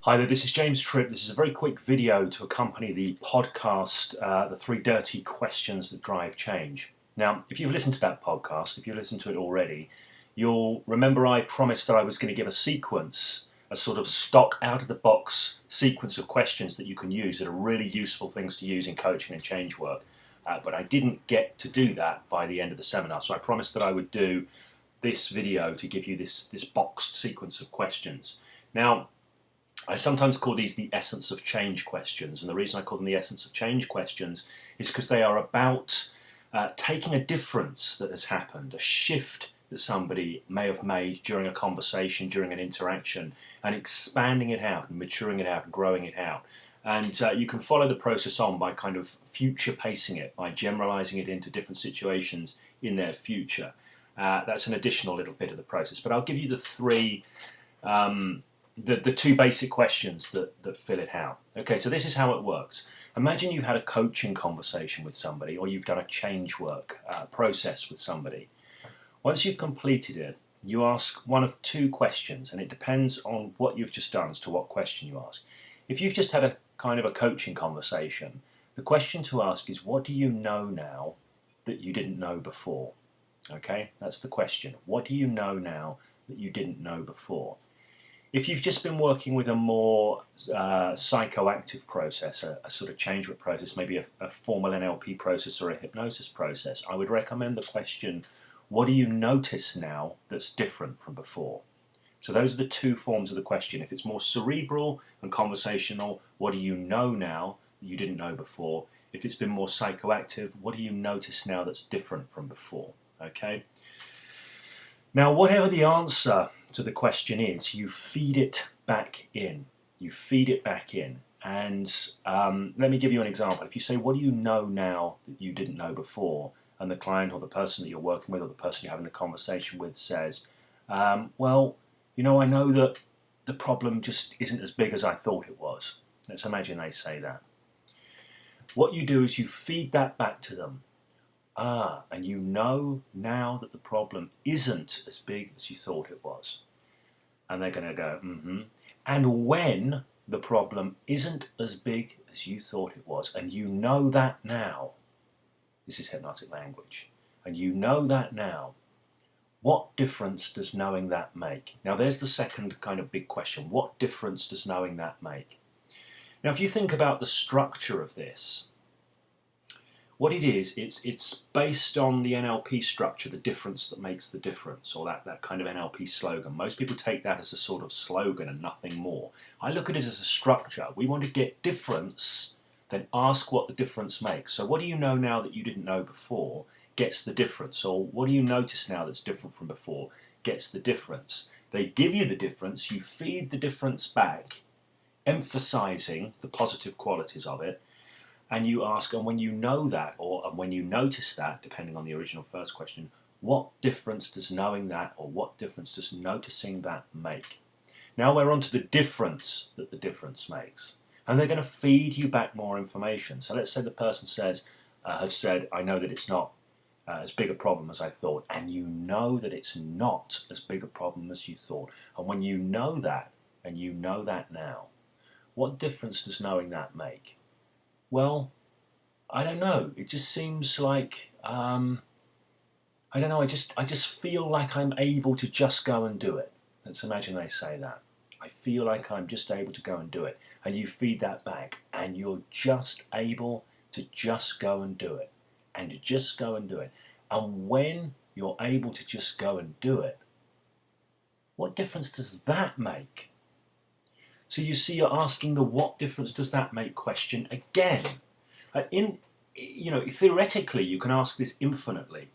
Hi there, this is James Tripp. This is a very quick video to accompany the podcast, The Three Dirty Questions That Drive Change. Now, if you've listened to that podcast, if you've listened to it already, you'll remember I promised that I was going to give a sequence, a sort of stock out-of-the-box sequence of questions that you can use that are really useful things to use in coaching and change work. But I didn't get to do that by the end of the seminar, so I promised that I would do this video to give you this boxed sequence of questions. Now, I sometimes call these the essence of change questions, and the reason I call them the essence of change questions is because they are about taking a difference that has happened, a shift that somebody may have made during a conversation, during an interaction, and expanding it out and maturing it out and growing it out. And you can follow the process on by kind of future pacing it, by generalizing it into different situations in their future. That's an additional little bit of the process, but I'll give you the three the two basic questions that fill it out. Okay, so this is how it works. Imagine you've had a coaching conversation with somebody, or you've done a change work process with somebody. Once you've completed it, you ask one of two questions, and it depends on what you've just done as to what question you ask. If you've just had a kind of a coaching conversation, the question to ask is, what do you know now that you didn't know before? Okay, that's the question. What do you know now that you didn't know before? If you've just been working with a more psychoactive process, a sort of change work process, maybe a formal NLP process or a hypnosis process, I would recommend the question, what do you notice now that's different from before? So those are the two forms of the question. If it's more cerebral and conversational, what do you know now that you didn't know before? If it's been more psychoactive, what do you notice now that's different from before? Okay. Now, whatever the answer to the question is, you feed it back in. You feed it back in. And let me give you an example. If you say, what do you know now that you didn't know before? And the client or the person that you're working with or the person you're having a conversation with says, well, you know, I know that the problem just isn't as big as I thought it was. Let's imagine they say that. What you do is you feed that back to them. And you know now that the problem isn't as big as you thought it was. And they're going to go, And when the problem isn't as big as you thought it was, and you know that now, this is hypnotic language, and you know that now, what difference does knowing that make? Now there's the second kind of big question. What difference does knowing that make? Now if you think about the structure of this, what it is, it's based on the NLP structure, the difference that makes the difference, or that kind of NLP slogan. Most people take that as a sort of slogan and nothing more. I look at it as a structure. We want to get difference, then ask what the difference makes. So what do you know now that you didn't know before gets the difference? Or what do you notice now that's different from before gets the difference? They give you the difference, you feed the difference back, emphasizing the positive qualities of it, and you ask, and when you know that, or when you notice that, depending on the original first question, what difference does knowing that, or what difference does noticing that make? Now we're on to the difference that the difference makes. And they're going to feed you back more information. So let's say the person has said, I know that it's not as big a problem as I thought, and you know that it's not as big a problem as you thought. And when you know that, and you know that now, what difference does knowing that make? Well, I don't know. It just seems like, I don't know, I just feel like I'm able to just go and do it. Let's imagine they say that. I feel like I'm just able to go and do it. And you feed that back, and you're just able to just go and do it. And to just go and do it. And when you're able to just go and do it, what difference does that make? So you see, you're asking the what difference does that make question again. Theoretically, you can ask this infinitely.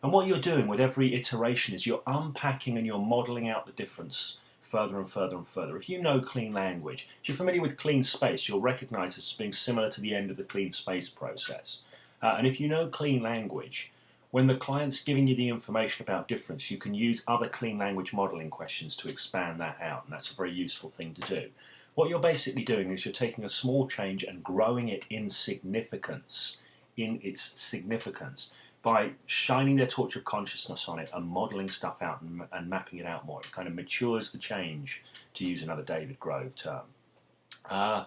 And what you're doing with every iteration is you're unpacking and you're modeling out the difference further and further and further. If you know clean language, if you're familiar with clean space, you'll recognize this as being similar to the end of the clean space process. And if you know clean language, when the client's giving you the information about difference, you can use other clean language modeling questions to expand that out, and that's a very useful thing to do. What you're basically doing is you're taking a small change and growing it in significance, by shining their torch of consciousness on it and modeling stuff out and mapping it out more. It kind of matures the change, to use another David Grove term. Uh,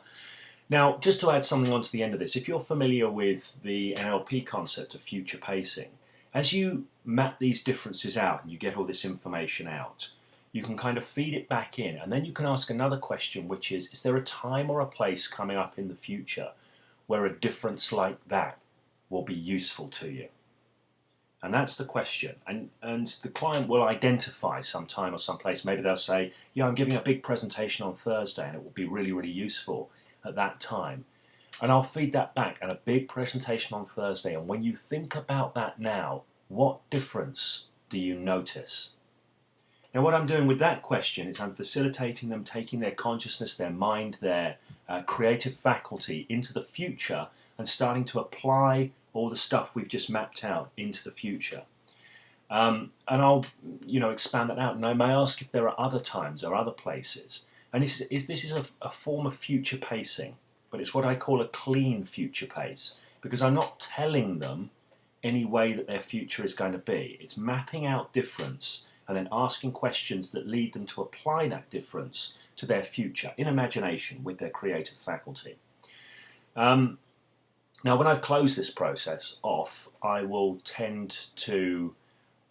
Now, just to add something onto the end of this, if you're familiar with the NLP concept of future pacing, as you map these differences out and you get all this information out, you can kind of feed it back in, and then you can ask another question, which is there a time or a place coming up in the future where a difference like that will be useful to you? And that's the question. And the client will identify some time or some place. Maybe they'll say, yeah, I'm giving a big presentation on Thursday and it will be really, really useful at that time. And I'll feed that back, and a big presentation on Thursday. And when you think about that now, what difference do you notice? Now, what I'm doing with that question is I'm facilitating them taking their consciousness, their mind, their creative faculty into the future and starting to apply all the stuff we've just mapped out into the future. And I'll, expand that out. And I may ask if there are other times or other places. And this is a form of future pacing, but it's what I call a clean future pace, because I'm not telling them any way that their future is going to be. It's mapping out difference and then asking questions that lead them to apply that difference to their future in imagination with their creative faculty. Now, when I've closed this process off, I will tend to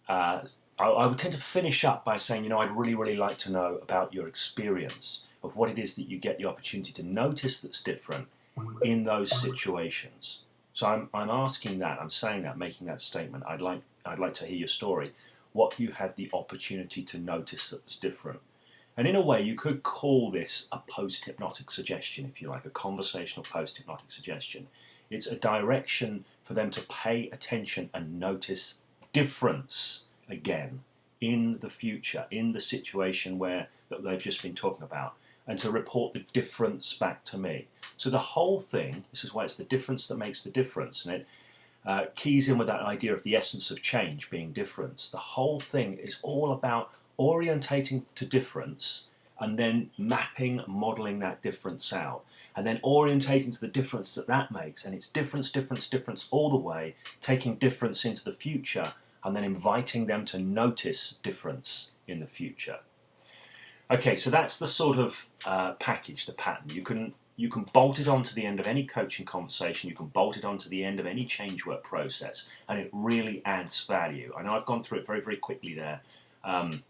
I would tend to finish up by saying, I'd really, really like to know about your experience of what it is that you get the opportunity to notice that's different in those situations. So I'm asking that, I'm saying that, making that statement. I'd like to hear your story, what you had the opportunity to notice that was different. And in a way, you could call this a post-hypnotic suggestion, if you like, a conversational post-hypnotic suggestion. It's a direction for them to pay attention and notice difference again in the future, in the situation that they've just been talking about, and to report the difference back to me. So the whole thing, this is why it's the difference that makes the difference, and it keys in with that idea of the essence of change being difference. The whole thing is all about orientating to difference and then mapping, modeling that difference out, and then orientating to the difference that makes, and it's difference, difference, difference all the way, taking difference into the future, and then inviting them to notice difference in the future. Okay, so that's the sort of package, the pattern. You can bolt it onto the end of any coaching conversation, you can bolt it onto the end of any change work process, and it really adds value. I know I've gone through it very, very quickly there, and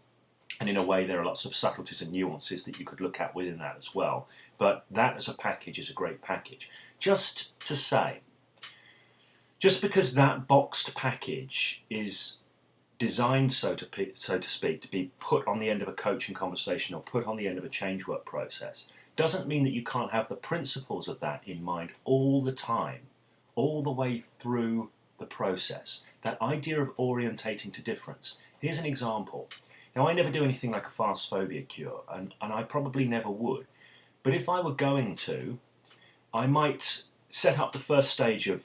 in a way there are lots of subtleties and nuances that you could look at within that as well. But that as a package is a great package. Just to say, just because that boxed package is designed, so to speak, to be put on the end of a coaching conversation or put on the end of a change work process, doesn't mean that you can't have the principles of that in mind all the time, all the way through the process. That idea of orientating to difference. Here's an example. Now, I never do anything like a fast phobia cure, and I probably never would. But if I were going to, I might set up the first stage of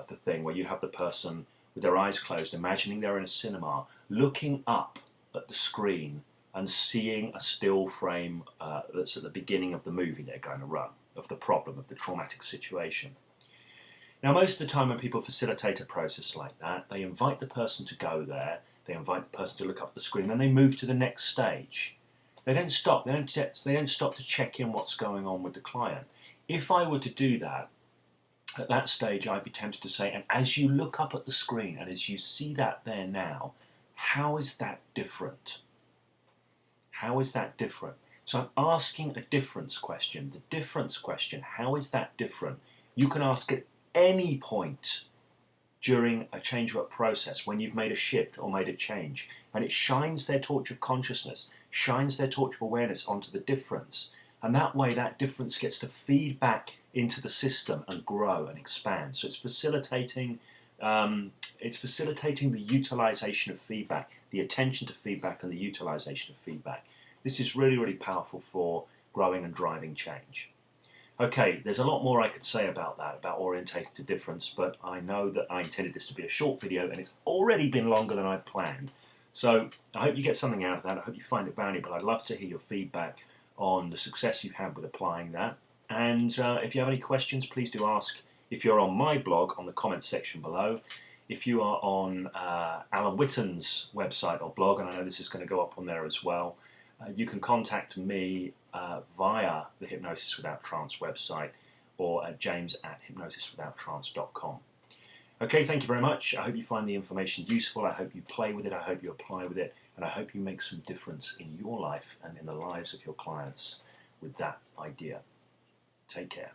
the thing where you have the person with their eyes closed, imagining they're in a cinema, looking up at the screen and seeing a still frame that's at the beginning of the movie they're going to run, of the problem, of the traumatic situation. Now, most of the time when people facilitate a process like that, they invite the person to go there, they invite the person to look up at the screen, and then they move to the next stage. They don't stop. They don't stop to check in what's going on with the client. If I were to do that, at that stage I'd be tempted to say, and as you look up at the screen and as you see that there now, how is that different? How is that different? So I'm asking a difference question. The difference question, how is that different? You can ask at any point during a change work process when you've made a shift or made a change, and it shines their torch of consciousness, shines their torch of awareness onto the difference, and that way that difference gets to feed back into the system and grow and expand. So it's facilitating the utilization of feedback, the attention to feedback and the utilization of feedback. This is really, really powerful for growing and driving change. Okay, there's a lot more I could say about that, about orientating to difference, but I know that I intended this to be a short video and it's already been longer than I'd planned. So I hope you get something out of that. I hope you find it valuable. I'd love to hear your feedback on the success you've had with applying that. And if you have any questions, please do ask. If you're on my blog, on the comments section below. If you are on Alan Witten's website or blog, and I know this is going to go up on there as well, you can contact me via the Hypnosis Without Trance website or at james@hypnosiswithouttrance.com. Okay, thank you very much. I hope you find the information useful. I hope you play with it. I hope you apply with it. And I hope you make some difference in your life and in the lives of your clients with that idea. Take care.